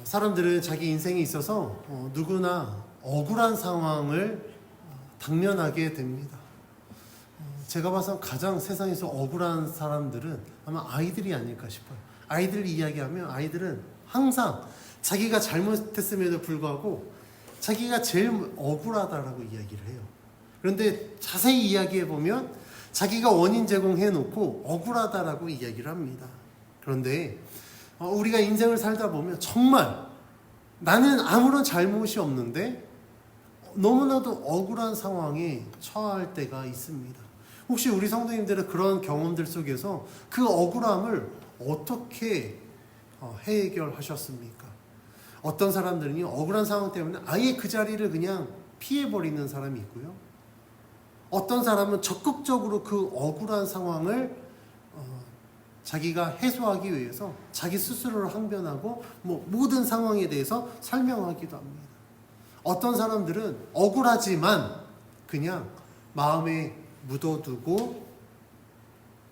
사람들은 자기 인생에 있어서 누구나 억울한 상황을 당면하게 됩니다. 제가 봐서 가장 세상에서 억울한 사람들은 아마 아이들이 아닐까 싶어요. 아이들 이야기하면 아이들은 항상 자기가 잘못했음에도 불구하고 자기가 제일 억울하다라고 이야기를 해요. 그런데 자세히 이야기해보면 자기가 원인 제공해놓고 억울하다라고 이야기를 합니다. 그런데 우리가 인생을 살다 보면 정말 나는 아무런 잘못이 없는데 너무나도 억울한 상황에 처할 때가 있습니다. 혹시 우리 성도님들은 그런 경험들 속에서 그 억울함을 어떻게 해결하셨습니까? 어떤 사람들은요, 억울한 상황 때문에 아예 그 자리를 그냥 피해버리는 사람이 있고요. 어떤 사람은 적극적으로 그 억울한 상황을 자기가 해소하기 위해서 자기 스스로를 항변하고 모든 상황에 대해서 설명하기도 합니다. 어떤 사람들은 억울하지만 그냥 마음에 묻어두고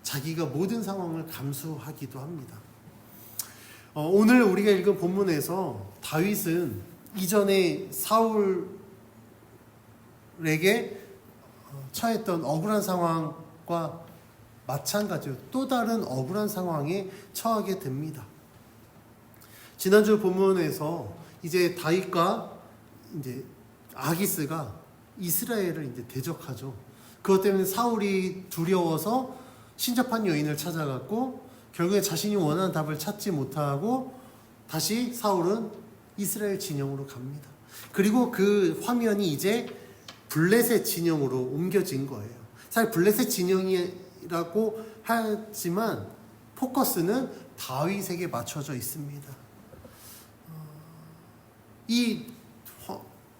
자기가 모든 상황을 감수하기도 합니다. 오늘 우리가 읽은 본문에서 다윗은 이전에 사울에게 처했던 억울한 상황과 마찬가지로 또 다른 억울한 상황에 처하게 됩니다. 지난주 본문에서 이제 다윗과 이제 아기스가 이스라엘을 이제 대적하죠. 그것 때문에 사울이 두려워서 신접한 여인을 찾아갔고 결국에 자신이 원하는 답을 찾지 못하고 다시 사울은 이스라엘 진영으로 갑니다. 그리고 그 화면이 이제 블레셋 진영으로 옮겨진 거예요. 사실 블레셋 진영이라고 하지만 포커스는 다윗에게 맞춰져 있습니다. 이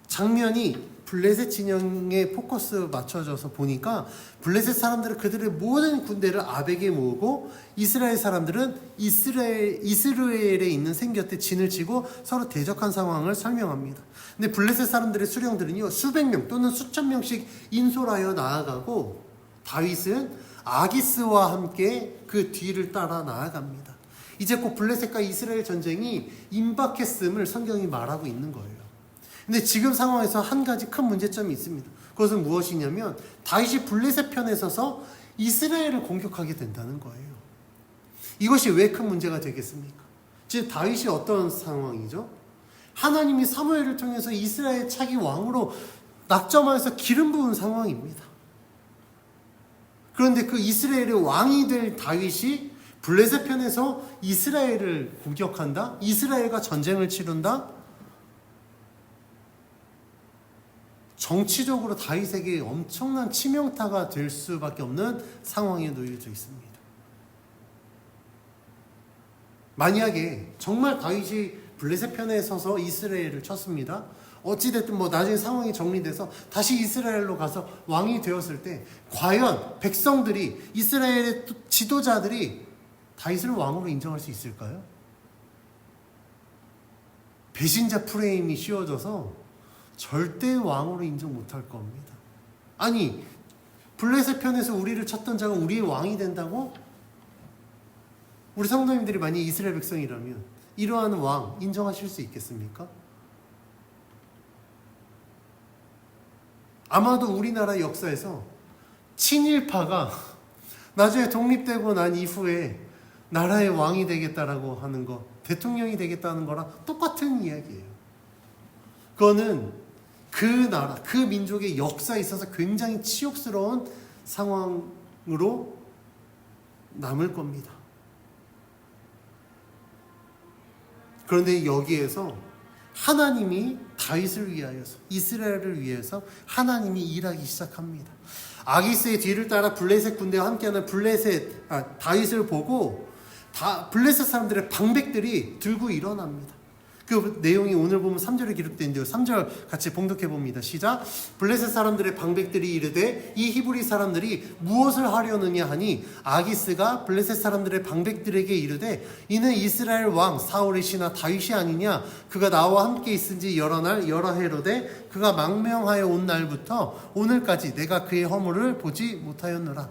장면이 블레셋 진영에 포커스 맞춰져서 보니까 블레셋 사람들은 그들의 모든 군대를 아벡에 모으고 이스라엘 사람들은 이스라엘에 있는 생 곁에 진을 치고 서로 대적한 상황을 설명합니다. 근데 블레셋 사람들의 수령들은요, 수백 명 또는 수천 명씩 인솔하여 나아가고 다윗은 아기스와 함께 그 뒤를 따라 나아갑니다. 이제 곧 블레셋과 이스라엘 전쟁이 임박했음을 성경이 말하고 있는 거예요. 근데 지금 상황에서 한 가지 큰 문제점이 있습니다. 그것은 무엇이냐면 다윗이 블레셋 편에 서서 이스라엘을 공격하게 된다는 거예요. 이것이 왜 큰 문제가 되겠습니까? 지금 다윗이 어떤 상황이죠? 하나님이 사무엘을 통해서 이스라엘 차기 왕으로 낙점하여서 기름 부은 상황입니다. 그런데 그 이스라엘의 왕이 될 다윗이 블레셋 편에서 이스라엘을 공격한다? 이스라엘과 전쟁을 치른다? 정치적으로 다윗에게 엄청난 치명타가 될 수밖에 없는 상황에 놓여져 있습니다. 만약에 정말 다윗이 블레셋 편에 서서 이스라엘을 쳤습니다. 어찌됐든 나중에 상황이 정리돼서 다시 이스라엘로 가서 왕이 되었을 때 과연 백성들이 이스라엘의 지도자들이 다윗을 왕으로 인정할 수 있을까요? 배신자 프레임이 씌워져서 절대 왕으로 인정 못할 겁니다. 아니, 블레셋 편에서 우리를 쳤던 자가 우리의 왕이 된다고? 우리 성도님들이 만약 이스라엘 백성이라면 이러한 왕 인정하실 수 있겠습니까? 아마도 우리나라 역사에서 친일파가 나중에 독립되고 난 이후에 나라의 왕이 되겠다라고 하는 거, 대통령이 되겠다는 거랑 똑같은 이야기예요. 그거는 그 나라, 그 민족의 역사에 있어서 굉장히 치욕스러운 상황으로 남을 겁니다. 그런데 여기에서 하나님이 다윗을 위하여서, 이스라엘을 위해서 하나님이 일하기 시작합니다. 아기스의 뒤를 따라 블레셋 군대와 함께하는 다윗을 보고 블레셋 사람들의 방백들이 들고 일어납니다. 그 내용이 오늘 보면 3절에 기록되어 있는데요. 3절 같이 봉독해 봅니다. 시작. 블레셋 사람들의 방백들이 이르되 이 히브리 사람들이 무엇을 하려느냐 하니 아기스가 블레셋 사람들의 방백들에게 이르되 이는 이스라엘 왕 사울의 신하 다윗이 아니냐. 그가 나와 함께 있은지 여러 날 여러 해로되 그가 망명하여 온 날부터 오늘까지 내가 그의 허물을 보지 못하였노라.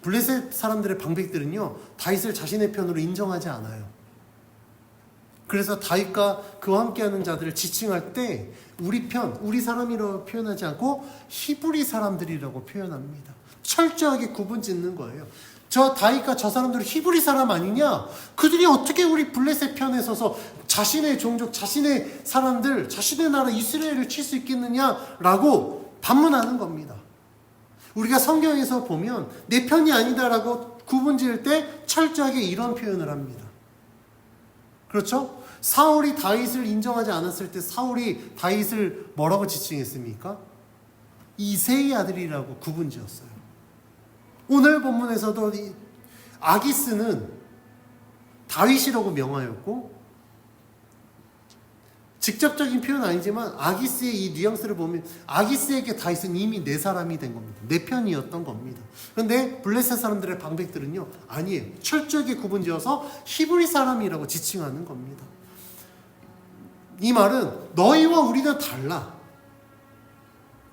블레셋 사람들의 방백들은요, 다윗을 자신의 편으로 인정하지 않아요. 그래서 다윗과 그와 함께하는 자들을 지칭할 때 우리 편, 우리 사람이라고 표현하지 않고 히브리 사람들이라고 표현합니다. 철저하게 구분 짓는 거예요. 저 다윗과 저 사람들은 히브리 사람 아니냐? 그들이 어떻게 우리 블레셋 편에 서서 자신의 종족, 자신의 사람들, 자신의 나라 이스라엘을 칠 수 있겠느냐라고 반문하는 겁니다. 우리가 성경에서 보면 내 편이 아니다라고 구분 지을 때 철저하게 이런 표현을 합니다. 그렇죠? 사울이 다윗을 인정하지 않았을 때 사울이 다윗을 뭐라고 지칭했습니까? 이새의 아들이라고 구분 지었어요. 오늘 본문에서도 아기스는 다윗이라고 명하였고, 직접적인 표현은 아니지만 아기스의 이 뉘앙스를 보면 아기스에게 다윗은 이미 내 사람이 된 겁니다. 내 편이었던 겁니다. 그런데 블레셋 사람들의 방백들은요, 아니에요. 철저하게 구분지어서 히브리 사람이라고 지칭하는 겁니다. 이 말은 너희와 우리는 달라.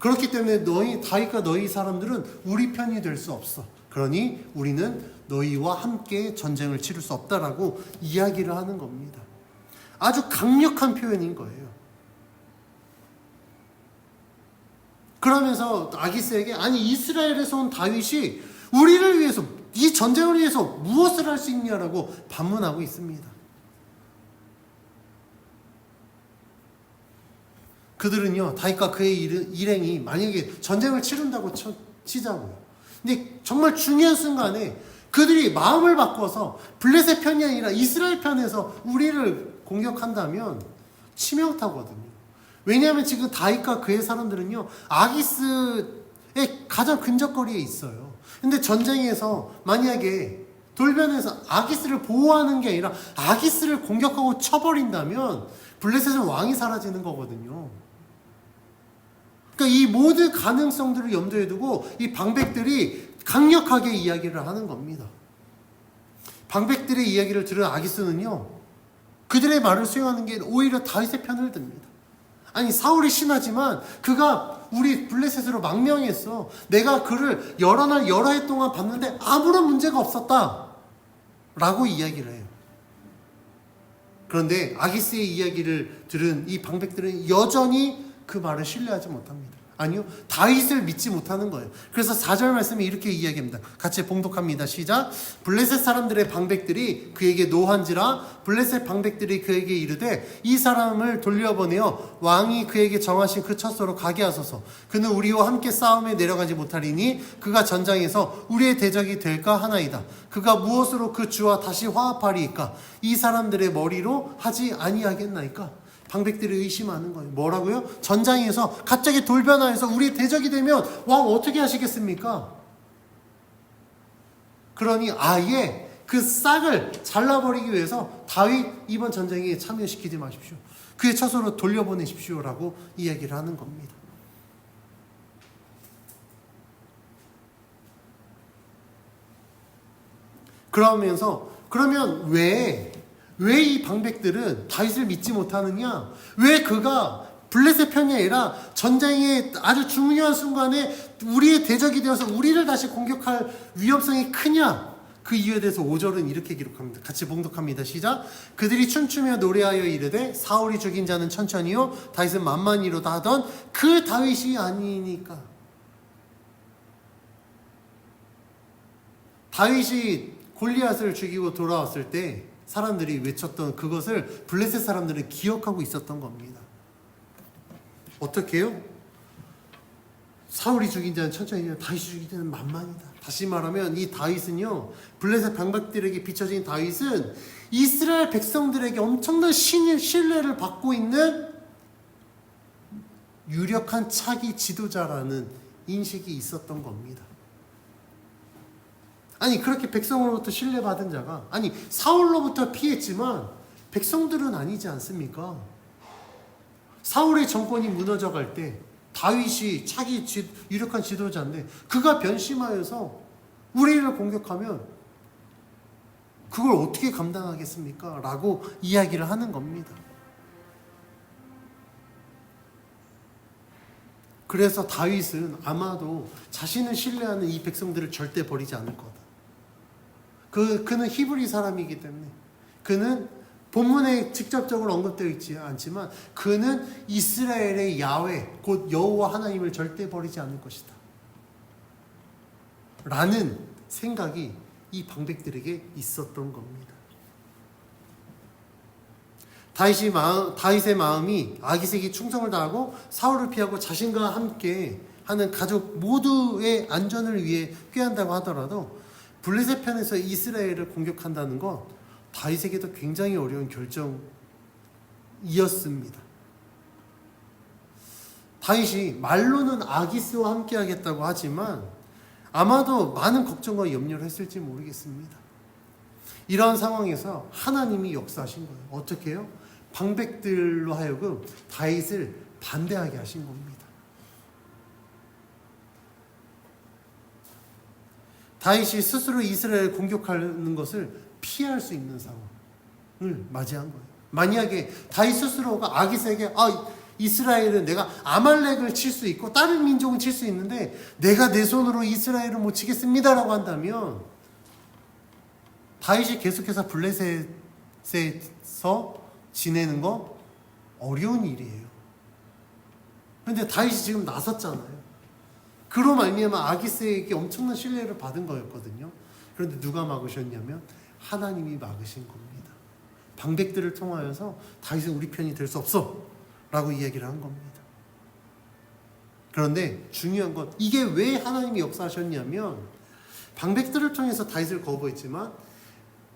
그렇기 때문에 다윗과 너희 사람들은 우리 편이 될 수 없어. 그러니 우리는 너희와 함께 전쟁을 치를 수 없다라고 이야기를 하는 겁니다. 아주 강력한 표현인 거예요. 그러면서 아기스에게 아니 이스라엘에서 온 다윗이 우리를 위해서 이 전쟁을 위해서 무엇을 할 수 있냐라고 반문하고 있습니다. 그들은요 다윗과 그의 일행이 만약에 전쟁을 치른다고 치자고요. 근데 정말 중요한 순간에 그들이 마음을 바꿔서 블레셋 편이 아니라 이스라엘 편에서 우리를 공격한다면 치명타거든요. 왜냐하면 지금 다윗과 그의 사람들은요 아기스의 가장 근접거리에 있어요. 근데 전쟁에서 만약에 돌변해서 아기스를 보호하는 게 아니라 아기스를 공격하고 쳐버린다면 블레셋은 왕이 사라지는 거거든요. 그러니까 이 모든 가능성들을 염두에 두고 이 방백들이 강력하게 이야기를 하는 겁니다. 방백들의 이야기를 들은 아기스는요 그들의 말을 수용하는 게 오히려 다윗의 편을 듭니다. 아니 사울이 심하지만 그가 우리 블레셋으로 망명했어. 내가 그를 여러 날 여러 해 동안 봤는데 아무런 문제가 없었다 라고 이야기를 해요. 그런데 아기스의 이야기를 들은 이 방백들은 여전히 그 말을 신뢰하지 못합니다. 아니요, 다윗을 믿지 못하는 거예요. 그래서 4절 말씀에 이렇게 이야기합니다. 같이 봉독합니다. 시작. 블레셋 사람들의 방백들이 그에게 노한지라 블레셋 방백들이 그에게 이르되 이 사람을 돌려보내어 왕이 그에게 정하신 그 처소로 가게 하소서. 그는 우리와 함께 싸움에 내려가지 못하리니 그가 전장에서 우리의 대적이 될까 하나이다. 그가 무엇으로 그 주와 다시 화합하리이까? 이 사람들의 머리로 하지 아니하겠나이까? 방백들이 의심하는 거예요. 뭐라고요? 전장에서 갑자기 돌변화해서 우리 대적이 되면 왕 어떻게 하시겠습니까? 그러니 아예 그 싹을 잘라버리기 위해서 다윗 이번 전쟁에 참여시키지 마십시오. 그의 처소로 돌려보내십시오라고 이야기를 하는 겁니다. 그러면 왜 이 방백들은 다윗을 믿지 못하느냐? 왜 그가 블레셋 편이 아니라 전쟁의 아주 중요한 순간에 우리의 대적이 되어서 우리를 다시 공격할 위험성이 크냐? 그 이유에 대해서 5절은 이렇게 기록합니다. 같이 봉독합니다. 시작. 그들이 춤추며 노래하여 이르되 사울이 죽인 자는 천천히요 다윗은 만만히로다 하던 그 다윗이 아니니까. 다윗이 골리앗을 죽이고 돌아왔을 때 사람들이 외쳤던 그것을 블레셋 사람들은 기억하고 있었던 겁니다. 어떻게 해요? 사울이 죽인 자는 천천히, 다윗이 죽인 자는 만만이다. 다시 말하면 이 다윗은요 블레셋 방백들에게 비춰진 다윗은 이스라엘 백성들에게 엄청난 신뢰를 받고 있는 유력한 차기 지도자라는 인식이 있었던 겁니다. 아니 그렇게 백성으로부터 신뢰받은 자가 아니 사울로부터 피했지만 백성들은 아니지 않습니까? 사울의 정권이 무너져갈 때 다윗이 차기 유력한 지도자인데 그가 변심하여서 우리를 공격하면 그걸 어떻게 감당하겠습니까? 라고 이야기를 하는 겁니다. 그래서 다윗은 아마도 자신을 신뢰하는 이 백성들을 절대 버리지 않을 거다. 그는 히브리 사람이기 때문에 그는 본문에 직접적으로 언급되어 있지 않지만 그는 이스라엘의 야훼 곧 여호와 하나님을 절대 버리지 않을 것이다 라는 생각이 이 방백들에게 있었던 겁니다. 다윗의 마음이 아기색이 충성을 다하고 사울을 피하고 자신과 함께 하는 가족 모두의 안전을 위해 꾀한다고 하더라도 블레셋 편에서 이스라엘을 공격한다는 건 다윗에게도 굉장히 어려운 결정이었습니다. 다윗이 말로는 아기스와 함께 하겠다고 하지만 아마도 많은 걱정과 염려를 했을지 모르겠습니다. 이러한 상황에서 하나님이 역사하신 거예요. 어떻게 해요? 방백들로 하여금 다윗을 반대하게 하신 겁니다. 다윗이 스스로 이스라엘을 공격하는 것을 피할 수 있는 상황을 맞이한 거예요. 만약에 다윗 스스로가 아기스에게 이스라엘은 내가 아말렉을 칠 수 있고 다른 민족은 칠 수 있는데 내가 내 손으로 이스라엘을 못 치겠습니다라고 한다면 다윗이 계속해서 블레셋에서 지내는 거 어려운 일이에요. 그런데 다윗이 지금 나섰잖아요. 그로 말미암아 아기스에게 엄청난 신뢰를 받은 거였거든요. 그런데 누가 막으셨냐면 하나님이 막으신 겁니다. 방백들을 통하여서 다윗은 우리 편이 될 수 없어 라고 이야기를 한 겁니다. 그런데 중요한 건 이게 왜 하나님이 역사하셨냐면 방백들을 통해서 다윗을 거부했지만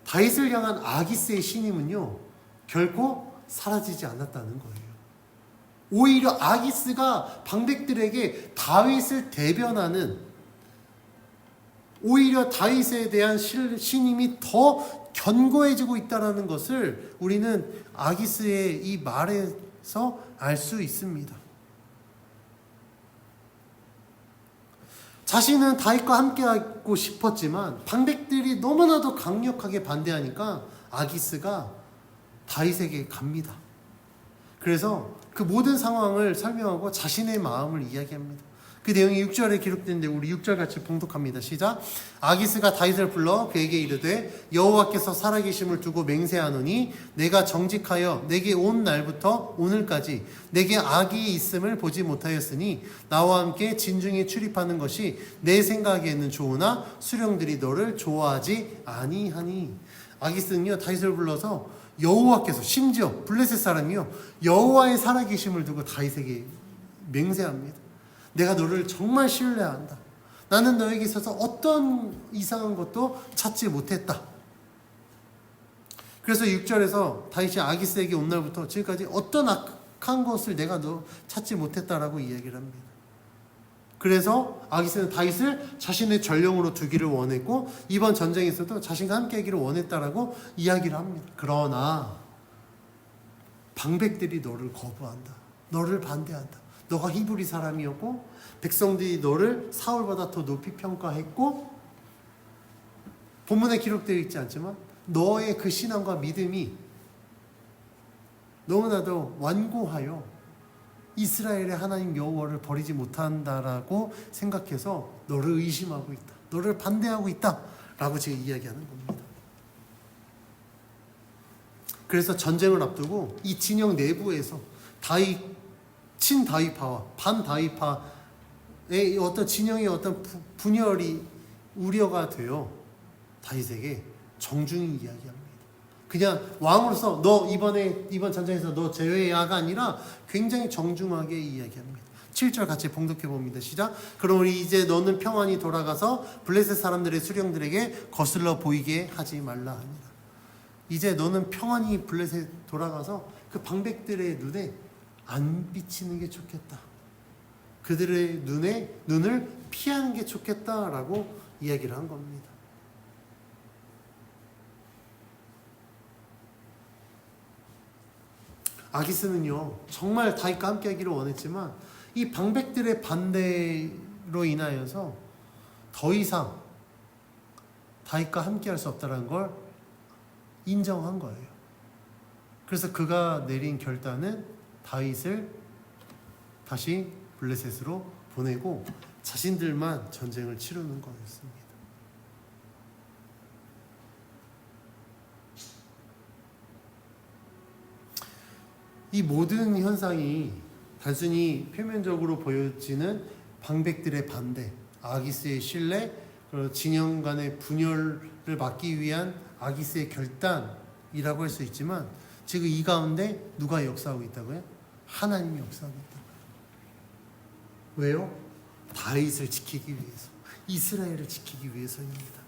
다윗을 향한 아기스의 신임은요 결코 사라지지 않았다는 거예요. 오히려 아기스가 방백들에게 다윗을 대변하는 오히려 다윗에 대한 신임이 더 견고해지고 있다는 것을 우리는 아기스의 이 말에서 알 수 있습니다. 자신은 다윗과 함께하고 싶었지만 방백들이 너무나도 강력하게 반대하니까 아기스가 다윗에게 갑니다. 그래서 그 모든 상황을 설명하고 자신의 마음을 이야기합니다. 그 내용이 6절에 기록되는데 우리 6절 같이 봉독합니다. 시작. 아기스가 다윗을 불러 그에게 이르되 여호와께서 살아계심을 두고 맹세하노니 내가 정직하여 내게 온 날부터 오늘까지 내게 악이 있음을 보지 못하였으니 나와 함께 진중에 출입하는 것이 내 생각에는 좋으나 수령들이 너를 좋아하지 아니하니. 아기스는요 다윗을 불러서 여호와께서 심지어 블레셋 사람이요 여호와의 살아계심을 두고 다윗에게 맹세합니다. 내가 너를 정말 신뢰한다. 나는 너에게 있어서 어떤 이상한 것도 찾지 못했다. 그래서 6절에서 다윗이 아기스에게 온 날부터 지금까지 어떤 악한 것을 내가 너 찾지 못했다라고 이야기를 합니다. 그래서 아기스는 다윗을 자신의 전령으로 두기를 원했고 이번 전쟁에서도 자신과 함께 하기를 원했다라고 이야기를 합니다. 그러나 방백들이 너를 거부한다. 너를 반대한다. 너가 히브리 사람이었고 백성들이 너를 사울보다 더 높이 평가했고 본문에 기록되어 있지 않지만 너의 그 신앙과 믿음이 너무나도 완고하여 이스라엘의 하나님 여호와를 버리지 못한다라고 생각해서 너를 의심하고 있다. 너를 반대하고 있다. 라고 지금 이야기하는 겁니다. 그래서 전쟁을 앞두고 이 진영 내부에서 친다윗파와 반다윗파의 어떤 진영의 어떤 분열이 우려가 되어 다윗에게 정중히 이야기합니다. 그냥 왕으로서 너 이번 전쟁에서 너 제외야가 아니라 굉장히 정중하게 이야기합니다. 7절 같이 봉독해 봅니다. 시작. 그러므로 이제 너는 평안히 돌아가서 블레셋 사람들의 수령들에게 거슬러 보이게 하지 말라 합니다. 이제 너는 평안히 블레셋 돌아가서 그 방백들의 눈에 안 비치는 게 좋겠다. 그들의 눈을 피하는 게 좋겠다라고 이야기를 한 겁니다. 아기스는요 정말 다윗과 함께 하기를 원했지만 이 방백들의 반대로 인하여서 더 이상 다윗과 함께 할 수 없다는 걸 인정한 거예요. 그래서 그가 내린 결단은 다윗을 다시 블레셋으로 보내고 자신들만 전쟁을 치르는 거였습니다. 이 모든 현상이 단순히 표면적으로 보여지는 방백들의 반대, 아기스의 신뢰, 진영 간의 분열을 막기 위한 아기스의 결단이라고 할 수 있지만 지금 이 가운데 누가 역사하고 있다고요? 하나님이 역사하고 있다고요. 왜요? 다윗을 지키기 위해서, 이스라엘을 지키기 위해서입니다.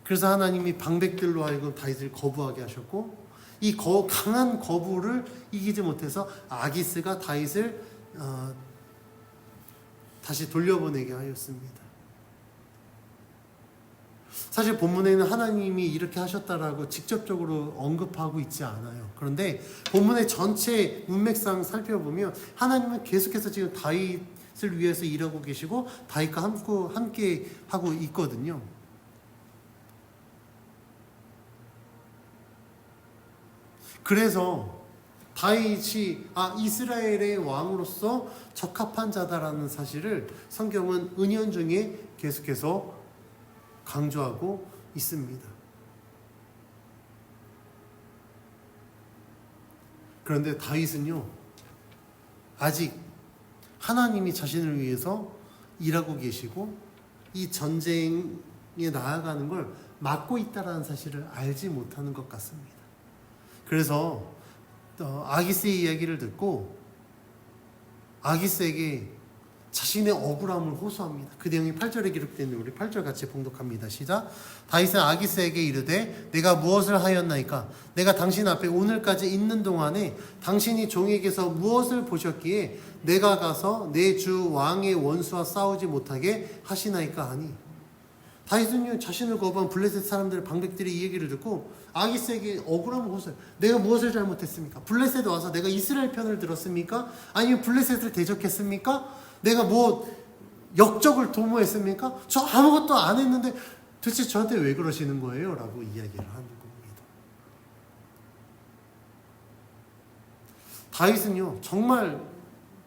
그래서 하나님이 방백들로 하여금 다윗을 거부하게 하셨고, 이 강한 거부를 이기지 못해서 아기스가 다윗을 다시 돌려보내게 하였습니다. 사실 본문에는 하나님이 이렇게 하셨다라고 직접적으로 언급하고 있지 않아요. 그런데 본문의 전체 문맥상 살펴보면 하나님은 계속해서 지금 다윗을 위해서 일하고 계시고 다윗과 함께 하고 있거든요. 그래서 다윗이 이스라엘의 왕으로서 적합한 자다라는 사실을 성경은 은연중에 계속해서 강조하고 있습니다. 그런데 다윗은요, 아직 하나님이 자신을 위해서 일하고 계시고 이 전쟁에 나아가는 걸 막고 있다는 사실을 알지 못하는 것 같습니다. 그래서 아기스의 이야기를 듣고 아기스에게 자신의 억울함을 호소합니다. 그 내용이 8절에 기록되는 우리 8절 같이 봉독합니다. 시작. 다윗은 아기스에게 이르되 내가 무엇을 하였나이까? 내가 당신 앞에 오늘까지 있는 동안에 당신이 종에게서 무엇을 보셨기에 내가 가서 내 주 왕의 원수와 싸우지 못하게 하시나이까 하니. 다윗은 자신을 거부한 블레셋 사람들 방백들의 이 얘기를 듣고 아기스에게 억울함을 호소해요. 내가 무엇을 잘못했습니까? 블레셋에 와서 내가 이스라엘 편을 들었습니까? 아니면 블레셋을 대적했습니까? 내가 뭐 역적을 도모했습니까? 저 아무것도 안 했는데 도대체 저한테 왜 그러시는 거예요? 라고 이야기를 하는 겁니다. 다윗은요, 정말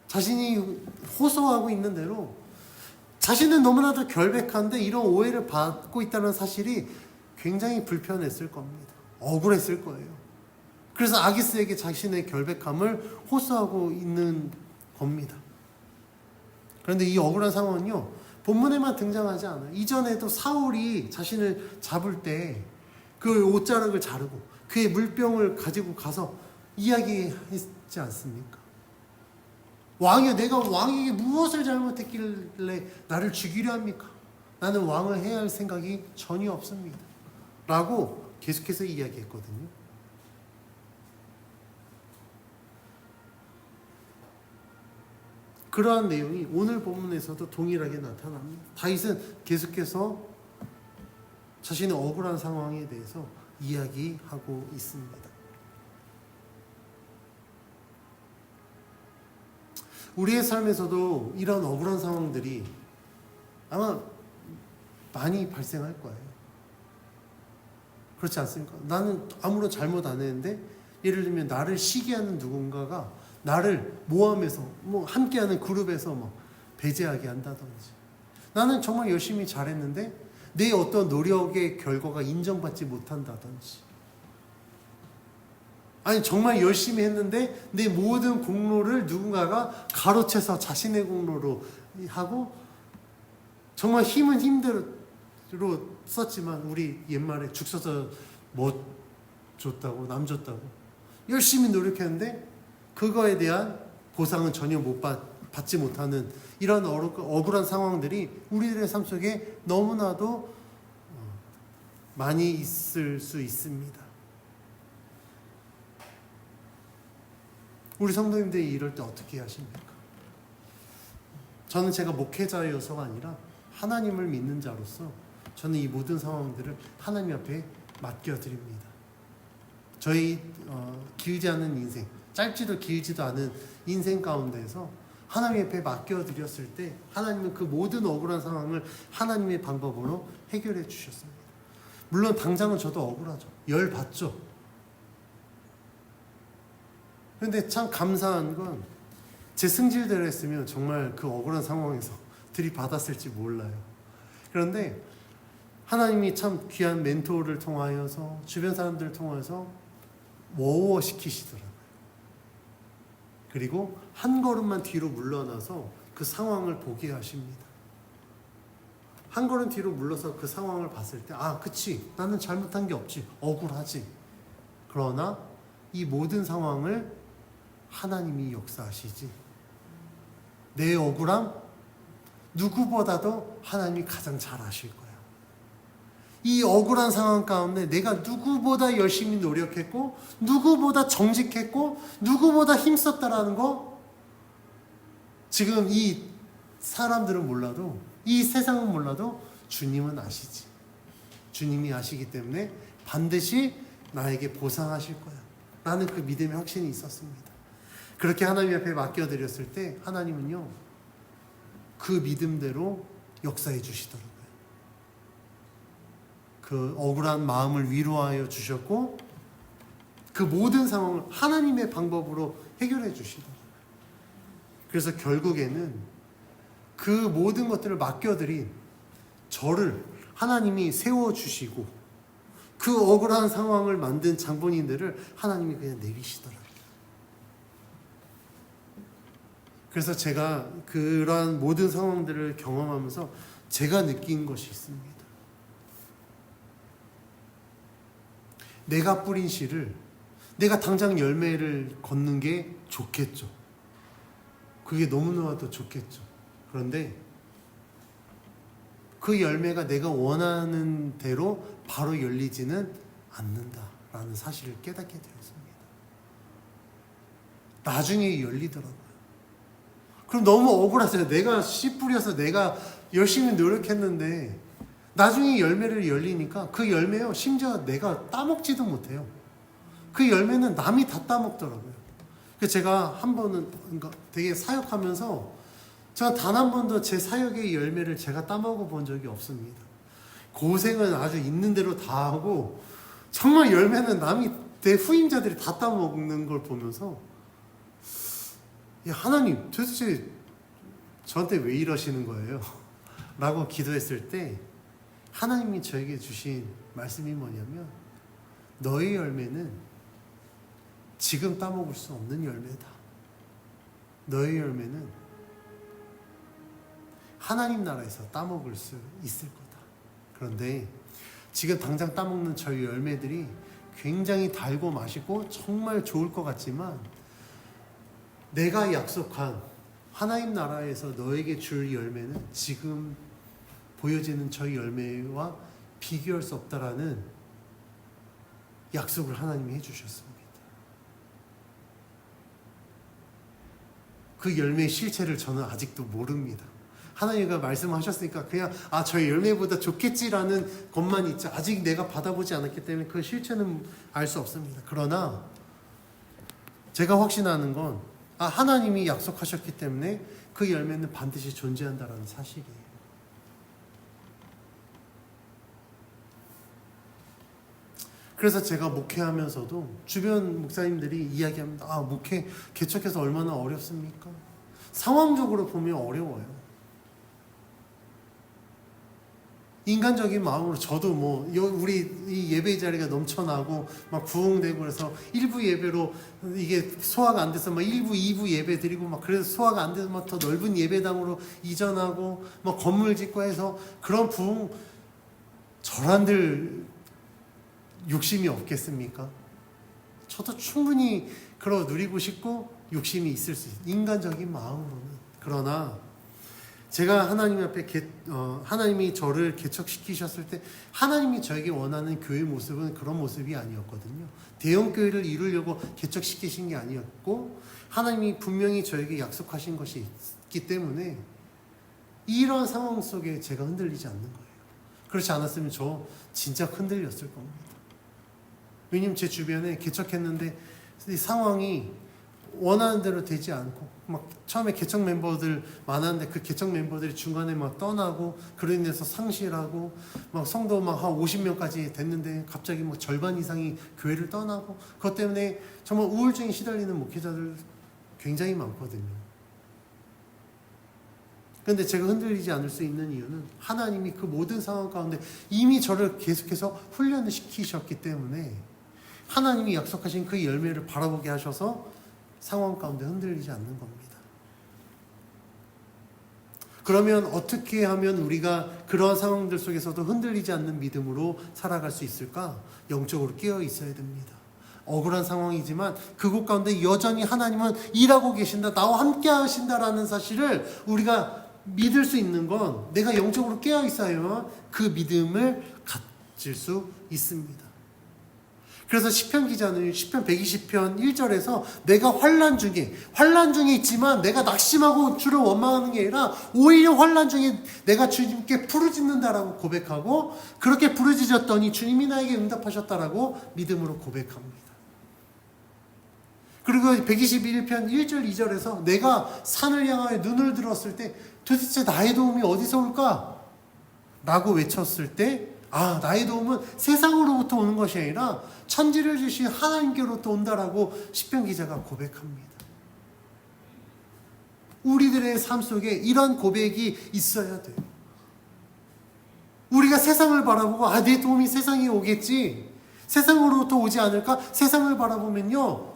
자신이 호소하고 있는 대로 자신은 너무나도 결백한데 이런 오해를 받고 있다는 사실이 굉장히 불편했을 겁니다. 억울했을 거예요. 그래서 아기스에게 자신의 결백함을 호소하고 있는 겁니다. 그런데 이 억울한 상황은요, 본문에만 등장하지 않아요. 이전에도 사울이 자신을 잡을 때 그 옷자락을 자르고 그의 물병을 가지고 가서 이야기했지 않습니까? 왕이여, 내가 왕에게 무엇을 잘못했길래 나를 죽이려 합니까? 나는 왕을 해야 할 생각이 전혀 없습니다. 라고 계속해서 이야기했거든요. 그러한 내용이 오늘 본문에서도 동일하게 나타납니다. 다윗은 계속해서 자신의 억울한 상황에 대해서 이야기하고 있습니다. 우리의 삶에서도 이런 억울한 상황들이 아마 많이 발생할 거예요. 그렇지 않습니까? 나는 아무런 잘못 안 했는데 예를 들면 나를 시기하는 누군가가 나를 모함해서 함께하는 그룹에서 배제하게 한다든지, 나는 정말 열심히 잘했는데 내 어떤 노력의 결과가 인정받지 못한다든지, 아니 정말 열심히 했는데 내 모든 공로를 누군가가 가로채서 자신의 공로로 하고, 정말 힘은 힘대로 썼지만 우리 옛말에 죽 써서 뭐 줬다고, 남 줬다고 열심히 노력했는데 그거에 대한 보상은 전혀 받지 못하는 이런 억울한 상황들이 우리들의 삶 속에 너무나도 많이 있을 수 있습니다. 우리 성도님들이 이럴 때 어떻게 하십니까? 저는 제가 목회자여서가 아니라 하나님을 믿는 자로서 저는 이 모든 상황들을 하나님 앞에 맡겨드립니다. 저희 길지 않은 인생, 짧지도 길지도 않은 인생 가운데에서 하나님 앞에 맡겨드렸을 때 하나님은 그 모든 억울한 상황을 하나님의 방법으로 해결해 주셨습니다. 물론 당장은 저도 억울하죠. 열받죠. 그런데 참 감사한 건 제 승질대로 했으면 정말 그 억울한 상황에서 들이받았을지 몰라요. 그런데 하나님이 참 귀한 멘토를 통하여서, 주변 사람들을 통해서 워워시키시더라고요. 그리고 한 걸음만 뒤로 물러나서 그 상황을 보게 하십니다. 한 걸음 뒤로 물러서 그 상황을 봤을 때, 아, 그치, 나는 잘못한 게 없지, 억울하지. 그러나 이 모든 상황을 하나님이 역사하시지. 내 억울함 누구보다도 하나님이 가장 잘 아실 거야. 이 억울한 상황 가운데 내가 누구보다 열심히 노력했고, 누구보다 정직했고, 누구보다 힘썼다라는 거, 지금 이 사람들은 몰라도, 이 세상은 몰라도 주님은 아시지. 주님이 아시기 때문에 반드시 나에게 보상하실 거야. 나는 그 믿음의 확신이 있었습니다. 그렇게 하나님 앞에 맡겨드렸을 때 하나님은요, 그 믿음대로 역사해 주시더라고요. 그 억울한 마음을 위로하여 주셨고, 그 모든 상황을 하나님의 방법으로 해결해 주시더라고요. 그래서 결국에는 그 모든 것들을 맡겨드린 저를 하나님이 세워주시고, 그 억울한 상황을 만든 장본인들을 하나님이 그냥 내리시더라고요. 그래서 제가 그러한 모든 상황들을 경험하면서 제가 느낀 것이 있습니다. 내가 뿌린 씨를 내가 당장 열매를 걷는 게 좋겠죠. 그게 너무나도 좋겠죠. 그런데 그 열매가 내가 원하는 대로 바로 열리지는 않는다라는 사실을 깨닫게 되었습니다. 나중에 열리더라고요. 그럼 너무 억울하세요. 내가 씨 뿌려서 내가 열심히 노력했는데 나중에 열매를 열리니까 그 열매요, 심지어 내가 따먹지도 못해요. 그 열매는 남이 다 따먹더라고요. 그래서 제가 한 번은 되게 사역하면서 제가 단 한 번도 제 사역의 열매를 제가 따먹어 본 적이 없습니다. 고생은 아주 있는 대로 다 하고 정말 열매는 남이 내 후임자들이 다 따먹는 걸 보면서, 야, 하나님 도대체 저한테 왜 이러시는 거예요? 라고 기도했을 때 하나님이 저에게 주신 말씀이 뭐냐면, 너의 열매는 지금 따먹을 수 없는 열매다. 너의 열매는 하나님 나라에서 따먹을 수 있을 거다. 그런데 지금 당장 따먹는 저희 열매들이 굉장히 달고 맛있고 정말 좋을 것 같지만, 내가 약속한 하나님 나라에서 너에게 줄 열매는 지금 보여지는 저희 열매와 비교할 수 없다라는 약속을 하나님이 해주셨습니다. 그 열매의 실체를 저는 아직도 모릅니다. 하나님과 말씀하셨으니까 그냥 저희 열매보다 좋겠지라는 것만 있지, 아직 내가 받아보지 않았기 때문에 그 실체는 알 수 없습니다. 그러나 제가 확신하는 건 하나님이 약속하셨기 때문에 그 열매는 반드시 존재한다는 사실이에요. 그래서 제가 목회하면서도 주변 목사님들이 이야기합니다. 목회 개척해서 얼마나 어렵습니까? 상황적으로 보면 어려워요. 인간적인 마음으로 저도 우리 이 예배 자리가 넘쳐나고 막 부흥되고 그래서 일부 예배로 이게 소화가 안 돼서 막 1부, 2부 예배 드리고 막 그래서 소화가 안 돼서 막 더 넓은 예배당으로 이전하고 막 건물 짓고 해서 그런 부흥, 저란들 욕심이 없겠습니까? 저도 충분히 그러 누리고 싶고 욕심이 있을 수 있어요. 인간적인 마음으로는. 그러나 제가 하나님 앞에 하나님이 저를 개척시키셨을 때 하나님이 저에게 원하는 교회 모습은 그런 모습이 아니었거든요. 대형 교회를 이루려고 개척시키신 게 아니었고, 하나님이 분명히 저에게 약속하신 것이 있기 때문에 이런 상황 속에 제가 흔들리지 않는 거예요. 그렇지 않았으면 저 진짜 흔들렸을 겁니다. 왜냐면 제 주변에 개척했는데 이 상황이 원하는 대로 되지 않고, 막 처음에 개척 멤버들 많았는데 그 개척 멤버들이 중간에 막 떠나고 그로 인해서 상실하고, 막 성도 막 한 50명까지 됐는데 갑자기 뭐 절반 이상이 교회를 떠나고, 그것 때문에 정말 우울증에 시달리는 목회자들 굉장히 많거든요. 그런데 제가 흔들리지 않을 수 있는 이유는 하나님이 그 모든 상황 가운데 이미 저를 계속해서 훈련을 시키셨기 때문에, 하나님이 약속하신 그 열매를 바라보게 하셔서 상황 가운데 흔들리지 않는 겁니다. 그러면 어떻게 하면 우리가 그러한 상황들 속에서도 흔들리지 않는 믿음으로 살아갈 수 있을까? 영적으로 깨어 있어야 됩니다. 억울한 상황이지만 그곳 가운데 여전히 하나님은 일하고 계신다, 나와 함께 하신다라는 사실을 우리가 믿을 수 있는 건 내가 영적으로 깨어 있어야만 그 믿음을 가질 수 있습니다. 그래서 시편 기자는 시편 120편 1절에서 내가 환난 중에 있지만 내가 낙심하고 주를 원망하는 게 아니라 오히려 환난 중에 내가 주님께 부르짖는다라고 고백하고, 그렇게 부르짖었더니 주님이 나에게 응답하셨다라고 믿음으로 고백합니다. 그리고 121편 1절 2절에서 내가 산을 향하여 눈을 들었을 때 도대체 나의 도움이 어디서 올까? 라고 외쳤을 때, 나의 도움은 세상으로부터 오는 것이 아니라 천지를 주신 하나님께로부터 온다라고 시편 기자가 고백합니다. 우리들의 삶 속에 이런 고백이 있어야 돼요. 우리가 세상을 바라보고 내 도움이 세상에 오겠지, 세상으로부터 오지 않을까? 세상을 바라보면요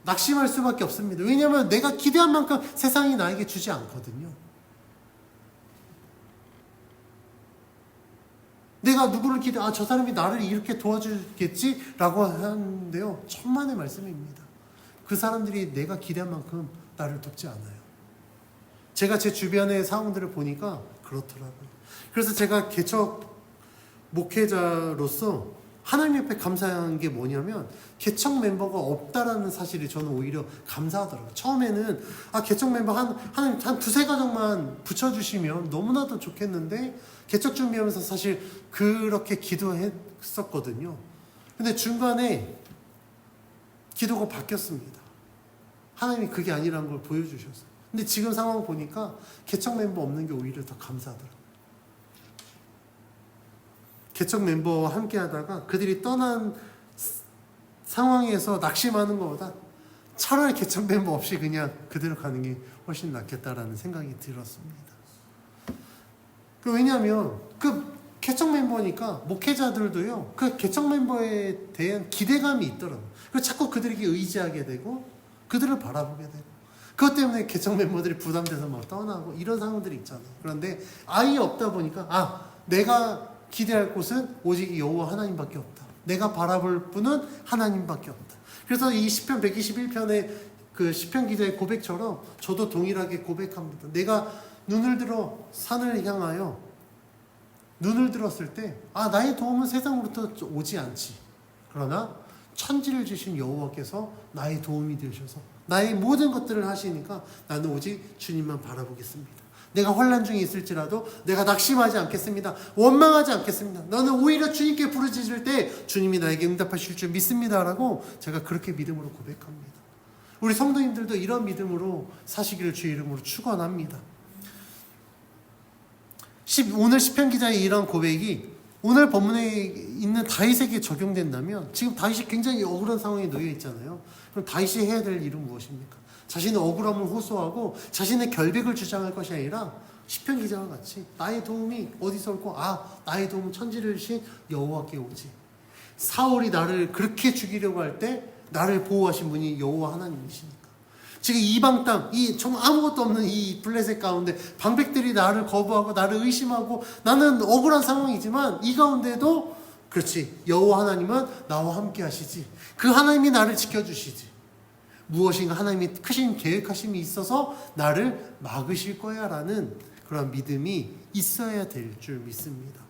낙심할 수밖에 없습니다. 왜냐하면 내가 기대한 만큼 세상이 나에게 주지 않거든요. 내가 누구를 저 사람이 나를 이렇게 도와주겠지라고 하는데요, 천만의 말씀입니다. 그 사람들이 내가 기대한 만큼 나를 돕지 않아요. 제가 제 주변의 상황들을 보니까 그렇더라고요. 그래서 제가 개척 목회자로서 하나님 옆에 감사한 게 뭐냐면, 개척 멤버가 없다라는 사실이 저는 오히려 감사하더라고요. 처음에는 개척 멤버 하나님 한 두세 가정만 붙여주시면 너무나도 좋겠는데, 개척 준비하면서 사실 그렇게 기도했었거든요. 근데 중간에 기도가 바뀌었습니다. 하나님이 그게 아니라는 걸 보여주셨어요. 근데 지금 상황 보니까 개척 멤버 없는 게 오히려 더 감사하더라고요. 개척 멤버와 함께 하다가 그들이 떠난 상황에서 낙심하는 것보다 차라리 개척 멤버 없이 그냥 그대로 가는 게 훨씬 낫겠다라는 생각이 들었습니다. 왜냐하면 그 개척 멤버니까 목회자들도요, 그 개척 멤버에 대한 기대감이 있더라고요. 그래서 자꾸 그들에게 의지하게 되고 그들을 바라보게 되고, 그것 때문에 개척 멤버들이 부담돼서 막 떠나고 이런 상황들이 있잖아요. 그런데 아예 없다 보니까 내가 기대할 곳은 오직 여호와 하나님밖에 없다, 내가 바라볼 분은 하나님밖에 없다. 그래서 이 시편 121편의 그 시편 기자의 고백처럼 저도 동일하게 고백합니다. 내가 눈을 들어 산을 향하여 눈을 들었을 때 나의 도움은 세상으로부터 오지 않지, 그러나 천지를 주신 여호와께서 나의 도움이 되셔서 나의 모든 것들을 하시니까 나는 오직 주님만 바라보겠습니다. 내가 환난 중에 있을지라도 내가 낙심하지 않겠습니다. 원망하지 않겠습니다. 나는 오히려 주님께 부르짖을 때 주님이 나에게 응답하실 줄 믿습니다라고 제가 그렇게 믿음으로 고백합니다. 우리 성도님들도 이런 믿음으로 사시기를 주의 이름으로 축원합니다. 오늘 시편 기자의 이런 고백이 오늘 본문에 있는 다윗에게 적용된다면, 지금 다윗이 굉장히 억울한 상황에 놓여 있잖아요. 그럼 다윗이 해야 될 일은 무엇입니까? 자신의 억울함을 호소하고 자신의 결백을 주장할 것이 아니라 시편 기자와 같이 나의 도움이 어디서 올고 나의 도움은 천지를 주신 여호와께 오지. 사울이 나를 그렇게 죽이려고 할 때 나를 보호하신 분이 여호와 하나님이시니까. 지금 이방 땅, 정말 아무것도 없는 이 블레셋 가운데 방백들이 나를 거부하고 나를 의심하고 나는 억울한 상황이지만 이 가운데도 그렇지, 여호와 하나님은 나와 함께 하시지. 그 하나님이 나를 지켜주시지. 무엇인가 하나님이 크신 계획하심이 있어서 나를 막으실 거야 라는 그런 믿음이 있어야 될 줄 믿습니다.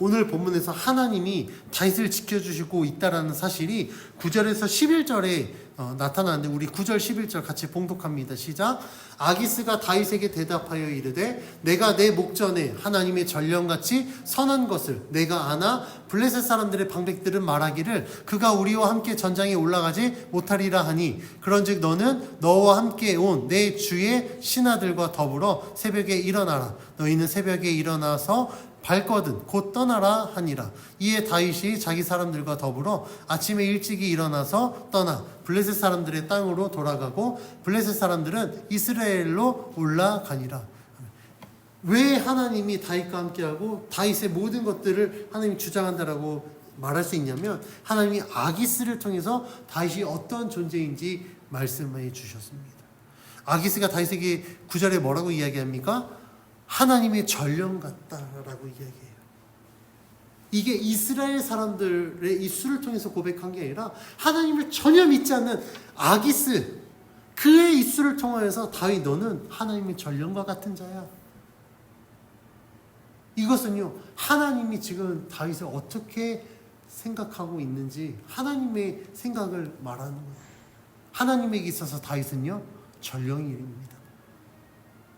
오늘 본문에서 하나님이 다윗을 지켜주시고 있다라는 사실이 9절에서 11절에 나타나는데, 우리 9절 11절 같이 봉독합니다. 시작. 아기스가 다윗에게 대답하여 이르되 내가 내 목전에 하나님의 전령같이 선한 것을 내가 아나 블레셋 사람들의 방백들은 말하기를 그가 우리와 함께 전장에 올라가지 못하리라 하니, 그런즉 너는 너와 함께 온 내 주의 신하들과 더불어 새벽에 일어나라. 너희는 새벽에 일어나서 발거든 곧 떠나라 하니라. 이에 다윗이 자기 사람들과 더불어 아침에 일찍이 일어나서 떠나 블레셋 사람들의 땅으로 돌아가고 블레셋 사람들은 이스라엘로 올라가니라. 왜 하나님이 다윗과 함께하고 다윗의 모든 것들을 하나님이 주장한다라고 말할 수 있냐면 하나님이 아기스를 통해서 다윗이 어떤 존재인지 말씀해 주셨습니다. 아기스가 다윗에게 9절에 뭐라고 이야기합니까? 하나님의 전령 같다라고 이야기해요. 이게 이스라엘 사람들의 입술을 통해서 고백한 게 아니라 하나님을 전혀 믿지 않는 아기스, 그의 입술을 통하여서 다윗 너는 하나님의 전령과 같은 자야. 이것은요, 하나님이 지금 다윗을 어떻게 생각하고 있는지 하나님의 생각을 말하는 거예요. 하나님에게 있어서 다윗은요, 전령일입니다.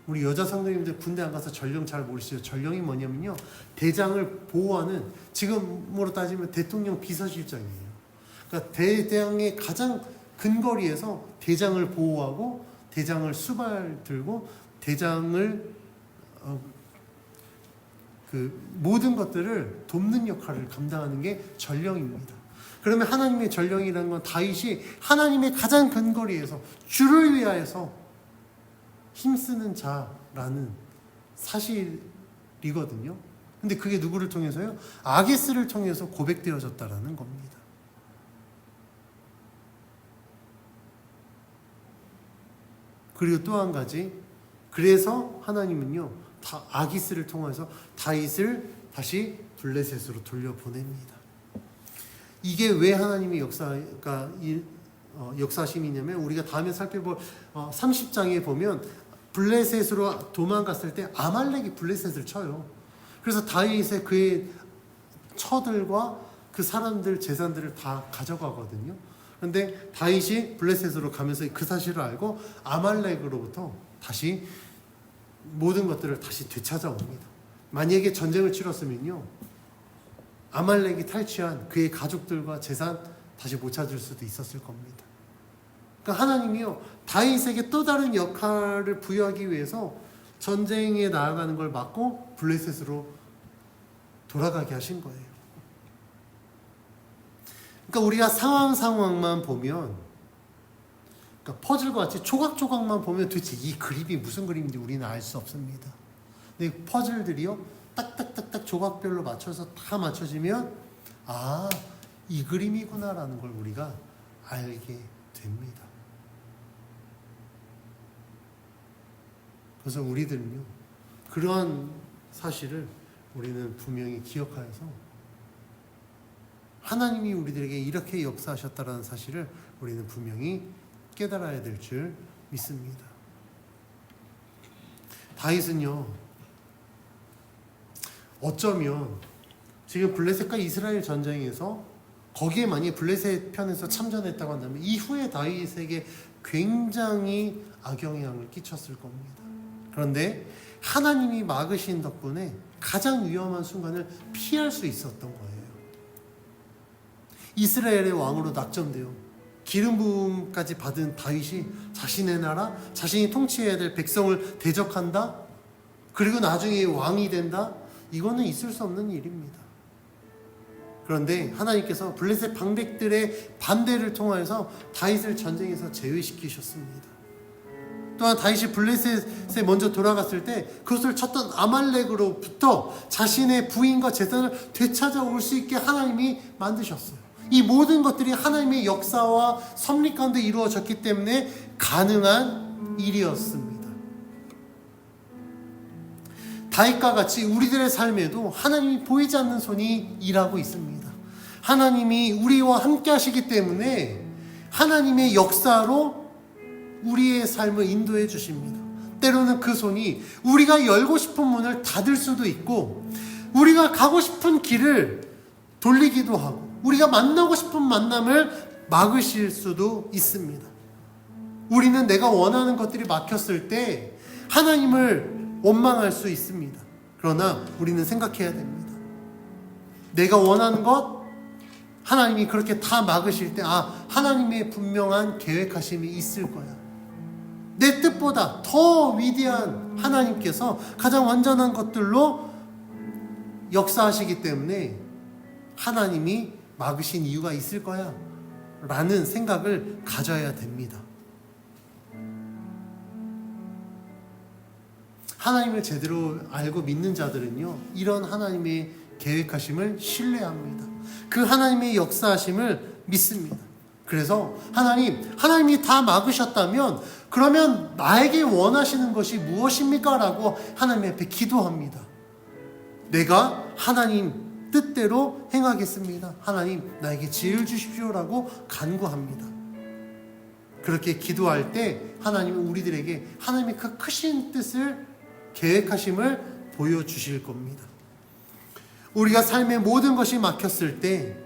우리 여자 성도님들 군대 안 가서 전령 잘 모르시죠? 전령이 뭐냐면요, 대장을 보호하는, 지금으로 따지면 대통령 비서실장이에요. 그러니까 대장의 가장 근거리에서 대장을 보호하고 대장을 수발 들고 대장을 그 모든 것들을 돕는 역할을 감당하는 게 전령입니다. 그러면 하나님의 전령이라는 건 다윗이 하나님의 가장 근거리에서 주를 위하여서 힘쓰는 자라는 사실이거든요. 근데 그게 누구를 통해서요? 아기스를 통해서 고백되어졌다라는 겁니다. 그리고 또 한 가지, 그래서 하나님은요, 아기스를 통해서 다윗을 다시 블레셋으로 돌려보냅니다. 이게 왜 하나님의 역사심이냐면, 우리가 다음에 살펴볼 30장에 보면 블레셋으로 도망갔을 때 아말렉이 블레셋을 쳐요. 그래서 다윗의 그의 처들과 그 사람들 재산들을 다 가져가거든요. 그런데 다윗이 블레셋으로 가면서 그 사실을 알고 아말렉으로부터 다시 모든 것들을 다시 되찾아옵니다. 만약에 전쟁을 치렀으면요, 아말렉이 탈취한 그의 가족들과 재산 다시 못 찾을 수도 있었을 겁니다. 그러니까 하나님이요, 다윗에게 또 다른 역할을 부여하기 위해서 전쟁에 나아가는 걸 막고 블레셋으로 돌아가게 하신 거예요. 그러니까 우리가 상황만 보면, 그러니까 퍼즐과 같이 조각조각만 보면 도대체 이 그림이 무슨 그림인지 우리는 알 수 없습니다. 근데 퍼즐들이요, 딱딱딱딱 조각별로 맞춰서 다 맞춰지면 아, 이 그림이구나라는 걸 우리가 알게 됩니다. 그래서 우리들은요, 그러한 사실을 우리는 분명히 기억하여서 하나님이 우리들에게 이렇게 역사하셨다는 사실을 우리는 분명히 깨달아야 될 줄 믿습니다. 다윗은요, 어쩌면 지금 블레셋과 이스라엘 전쟁에서 거기에 만약에 블레셋 편에서 참전했다고 한다면 이후에 다윗에게 굉장히 악영향을 끼쳤을 겁니다. 그런데 하나님이 막으신 덕분에 가장 위험한 순간을 피할 수 있었던 거예요. 이스라엘의 왕으로 낙점되어 기름 부음까지 받은 다윗이 자신의 나라, 자신이 통치해야 될 백성을 대적한다? 그리고 나중에 왕이 된다? 이거는 있을 수 없는 일입니다. 그런데 하나님께서 블레셋 방백들의 반대를 통하여서 다윗을 전쟁에서 제외시키셨습니다. 또한 다윗이 블레셋에 먼저 돌아갔을 때 그것을 쳤던 아말렉으로부터 자신의 부인과 재산을 되찾아올 수 있게 하나님이 만드셨어요. 이 모든 것들이 하나님의 역사와 섭리 가운데 이루어졌기 때문에 가능한 일이었습니다. 다윗과 같이 우리들의 삶에도 하나님이 보이지 않는 손이 일하고 있습니다. 하나님이 우리와 함께 하시기 때문에 하나님의 역사로 우리의 삶을 인도해 주십니다. 때로는 그 손이 우리가 열고 싶은 문을 닫을 수도 있고, 우리가 가고 싶은 길을 돌리기도 하고, 우리가 만나고 싶은 만남을 막으실 수도 있습니다. 우리는 내가 원하는 것들이 막혔을 때 하나님을 원망할 수 있습니다. 그러나 우리는 생각해야 됩니다. 내가 원하는 것, 하나님이 그렇게 다 막으실 때, 하나님의 분명한 계획하심이 있을 거야. 내 뜻보다 더 위대한 하나님께서 가장 완전한 것들로 역사하시기 때문에 하나님이 막으신 이유가 있을 거야 라는 생각을 가져야 됩니다. 하나님을 제대로 알고 믿는 자들은요, 이런 하나님의 계획하심을 신뢰합니다. 그 하나님의 역사하심을 믿습니다. 그래서 하나님이 다 막으셨다면 그러면 나에게 원하시는 것이 무엇입니까? 라고 하나님 앞에 기도합니다. 내가 하나님 뜻대로 행하겠습니다. 하나님 나에게 지혜를 주십시오라고 간구합니다. 그렇게 기도할 때 하나님은 우리들에게 하나님의 그 크신 뜻을 계획하심을 보여주실 겁니다. 우리가 삶의 모든 것이 막혔을 때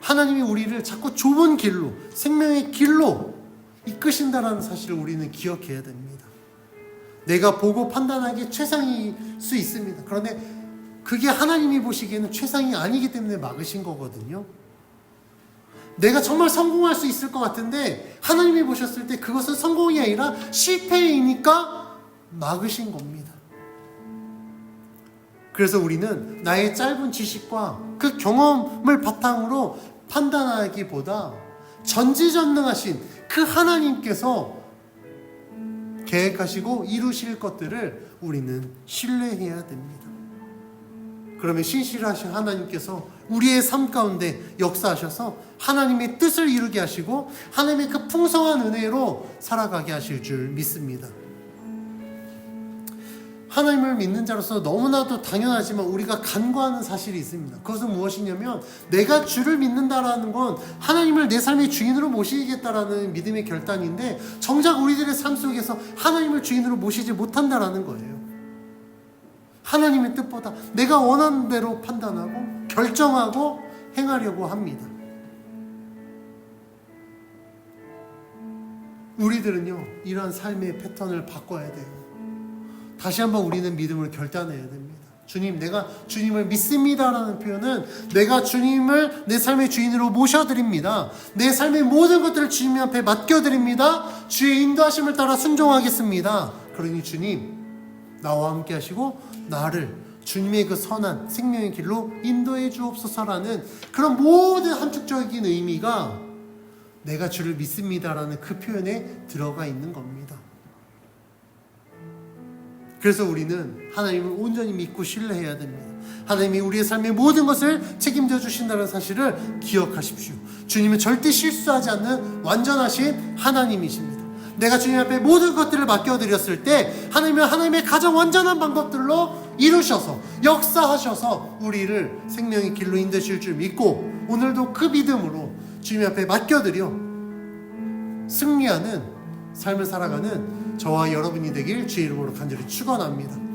하나님이 우리를 자꾸 좁은 길로, 생명의 길로 이끄신다는 사실을 우리는 기억해야 됩니다. 내가 보고 판단하기에 최상일 수 있습니다. 그런데 그게 하나님이 보시기에는 최상이 아니기 때문에 막으신 거거든요. 내가 정말 성공할 수 있을 것 같은데 하나님이 보셨을 때 그것은 성공이 아니라 실패이니까 막으신 겁니다. 그래서 우리는 나의 짧은 지식과 그 경험을 바탕으로 판단하기보다 전지전능하신 그 하나님께서 계획하시고 이루실 것들을 우리는 신뢰해야 됩니다. 그러면 신실하신 하나님께서 우리의 삶 가운데 역사하셔서 하나님의 뜻을 이루게 하시고 하나님의 그 풍성한 은혜로 살아가게 하실 줄 믿습니다. 하나님을 믿는 자로서 너무나도 당연하지만 우리가 간과하는 사실이 있습니다. 그것은 무엇이냐면 내가 주를 믿는다라는 건 하나님을 내 삶의 주인으로 모시겠다라는 믿음의 결단인데 정작 우리들의 삶 속에서 하나님을 주인으로 모시지 못한다라는 거예요. 하나님의 뜻보다 내가 원하는 대로 판단하고 결정하고 행하려고 합니다. 우리들은요, 이러한 삶의 패턴을 바꿔야 돼요. 다시 한번 우리는 믿음을 결단해야 됩니다. 주님, 내가 주님을 믿습니다라는 표현은 내가 주님을 내 삶의 주인으로 모셔드립니다. 내 삶의 모든 것들을 주님 앞에 맡겨드립니다. 주의 인도하심을 따라 순종하겠습니다. 그러니 주님, 나와 함께 하시고 나를 주님의 그 선한 생명의 길로 인도해 주옵소서라는 그런 모든 함축적인 의미가 내가 주를 믿습니다라는 그 표현에 들어가 있는 겁니다. 그래서 우리는 하나님을 온전히 믿고 신뢰해야 됩니다. 하나님이 우리의 삶의 모든 것을 책임져 주신다는 사실을 기억하십시오. 주님은 절대 실수하지 않는 완전하신 하나님이십니다. 내가 주님 앞에 모든 것들을 맡겨드렸을 때 하나님은 하나님의 가장 완전한 방법들로 이루셔서 역사하셔서 우리를 생명의 길로 인도하실 줄 믿고 오늘도 그 믿음으로 주님 앞에 맡겨드려 승리하는 삶을 살아가는 저와 여러분이 되길 주의 이름으로 간절히 축원합니다.